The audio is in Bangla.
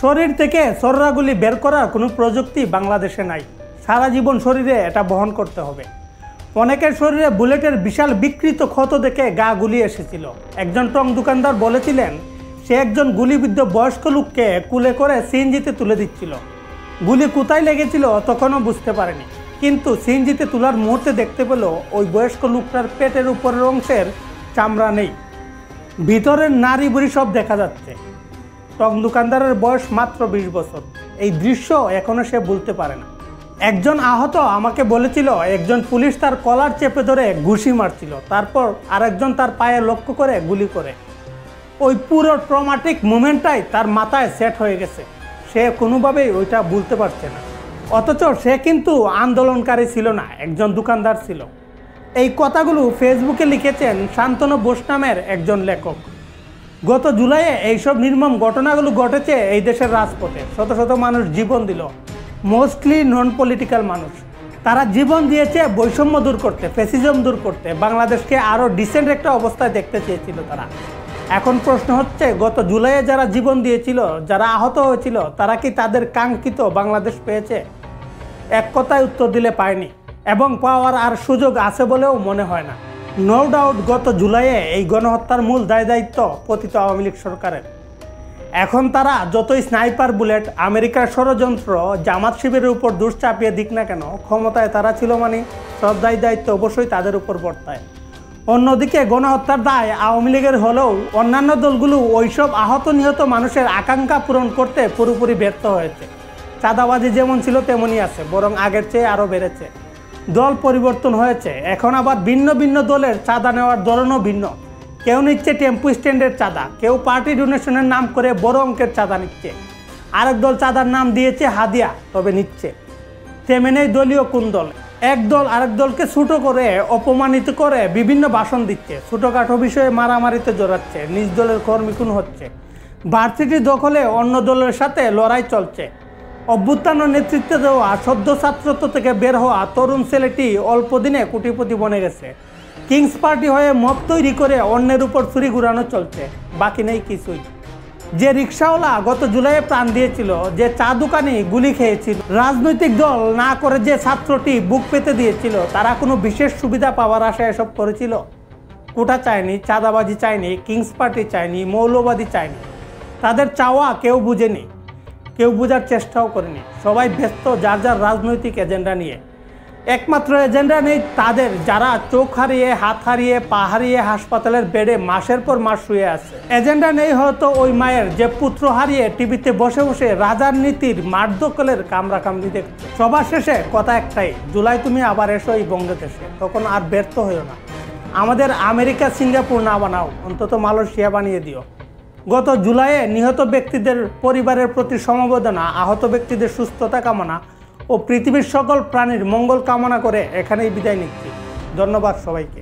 শরীর থেকে ছররাগুলি বের করার কোনো প্রযুক্তি বাংলাদেশে নাই। সারা জীবন শরীরে এটা বহন করতে হবে। অনেকের শরীরে বুলেটের বিশাল বিকৃত ক্ষত দেখে গা গুলিয়ে এসেছিল। একজন টং দোকানদার বলেছিলেন সে একজন গুলিবিদ্ধ বয়স্ক লোককে কুলে করে সিএনজিতে তুলে দিচ্ছিল। গুলি কোথায় লেগেছিল তখনও বুঝতে পারেনি, কিন্তু সিএনজিতে তোলার মুহূর্তে দেখতে পেল ওই বয়স্ক লোকটার পেটের উপরের অংশের চামড়া নেই, ভিতরের নাড়ি বুড়ি সব দেখা যাচ্ছে। টং দোকানদারের বয়স মাত্র 20 বছর। এই দৃশ্য এখনও সে ভুলতে পারে না। একজন আহত আমাকে বলেছিল একজন পুলিশ তার কলার চেপে ধরে ঘুষি মারছিল, তারপর আরেকজন তার পায়ে লক্ষ্য করে গুলি করে। ওই পুরো ট্রমাটিক মুভমেন্টটাই তার মাথায় সেট হয়ে গেছে। সে কোনোভাবেই ওইটা ভুলতে পারছে না। অথচ সে কিন্তু আন্দোলনকারী ছিল না, একজন দোকানদার ছিল। এই কথাগুলো ফেসবুকে লিখেছেন শান্তনু বোস নামের একজন লেখক। গত জুলাইয়ে এইসব নির্মম ঘটনাগুলো ঘটেছে এই দেশের রাজপথে। শত শত মানুষ জীবন দিল, মোস্টলি নন পলিটিক্যাল মানুষ। তারা জীবন দিয়েছে বৈষম্য দূর করতে, ফ্যাসিজম দূর করতে, বাংলাদেশকে আরও ডিসেন্ট একটা অবস্থায় দেখতে চেয়েছিল তারা। এখন প্রশ্ন হচ্ছে, গত জুলাইয়ে যারা জীবন দিয়েছিল, যারা আহত হয়েছিল, তারা কি তাদের কাঙ্ক্ষিত বাংলাদেশ পেয়েছে? এক কথায় উত্তর দিলে পায়নি, এবং পাওয়ার আর সুযোগ আছে বলেও মনে হয় না। নো ডাউট গত জুলাইয়ে এই গণহত্যার মূল দায়িত্ব পতিত আওয়ামী লীগ সরকারের। এখন তারা যতই স্নাইপার বুলেট, আমেরিকার ষড়যন্ত্র, জামাত শিবিরের উপর দোষ চাপিয়ে দিক না কেন, ক্ষমতায় তারা ছিল মানে সব দায়িত্ব অবশ্যই তাদের উপর বর্তায়। অন্যদিকে গণহত্যার দায় আওয়ামী লীগের হলেও অন্যান্য দলগুলো ওইসব আহত নিহত মানুষের আকাঙ্ক্ষা পূরণ করতে পুরোপুরি ব্যর্থ হয়েছে। চাঁদাবাজি যেমন ছিল তেমনই আছে, বরং আগের চেয়ে আরও বেড়েছে। দল পরিবর্তন হয়েছে, এখন আবার ভিন্ন ভিন্ন দলের চাঁদা নেওয়ার ধরনও ভিন্ন। কেউ নিচ্ছে টেম্পু স্ট্যান্ডের চাঁদা, কেউ পার্টি ডোনেশনের নাম করে বড় অঙ্কের চাঁদা নিচ্ছে, আরেক দল চাঁদার নাম দিয়েছে হাদিয়া, তবে নিচ্ছে। তেমনি দলীয় কোন দল? এক দল আরেক দলকে ছোটো করে, অপমানিত করে বিভিন্ন ভাষণ দিচ্ছে, ছোটোখাটো বিষয়ে মারামারিতে জড়াচ্ছে, নিজ দলের কর্মী খুন হচ্ছে, ভার্সিটি দখলে অন্য দলের সাথে লড়াই চলছে। অভ্যুত্থান নেতৃত্বে দেওয়া সদ্য ছাত্রত্ব থেকে বের হওয়া তরুণ ছেলেটি অল্প দিনে কোটিপতি বনে গেছে। কিংস পার্টি হয়ে মব তৈরি করে অন্যের উপর ছুরি ঘুরানো চলছে, বাকি নেই কিছুই। যে রিক্সাওয়ালা গত জুলাইয়ে প্রাণ দিয়েছিল, যে চা দোকানি গুলি খেয়েছিল, রাজনৈতিক দল না করে যে ছাত্রটি বুক পেতে দিয়েছিল, তারা কোনো বিশেষ সুবিধা পাওয়ার আশায় এসব করেছিল? কোটা চায়নি, চাঁদাবাজি চায়নি, কিংস পার্টি চায়নি, মৌলবাদী চায়নি। তাদের চাওয়া কেউ বুঝেনি, কেউ বোঝার চেষ্টাও করেনি। সবাই ব্যস্ত যার যার রাজনৈতিক এজেন্ডা নিয়ে। একমাত্র এজেন্ডা নেই তাদের, যারা চোখ হারিয়ে, হাত হারিয়ে, পা হারিয়ে হাসপাতালের বেডে মাসের পর মাস শুয়ে আছে। এজেন্ডা নেই হয়তো ওই মায়ের যে পুত্র হারিয়ে টিভিতে বসে বসে রাজার নীতির মারদখলের কামড়াকামড়ি দেখছে। সবার শেষে কথা একটাই, জুলাই তুমি আবার এসো এই বঙ্গদেশে, তখন আর ব্যর্থ হইও না। আমাদের আমেরিকা, সিঙ্গাপুর না বানাও, অন্তত মালয়েশিয়া বানিয়ে দিও। গত জুলাইয়ে নিহত ব্যক্তিদের পরিবারের প্রতি সমবেদনা, আহত ব্যক্তিদের সুস্থতা কামনা ও পৃথিবীর সকল প্রাণীর মঙ্গল কামনা করে এখানেই বিদায় নিচ্ছি। ধন্যবাদ সবাইকে।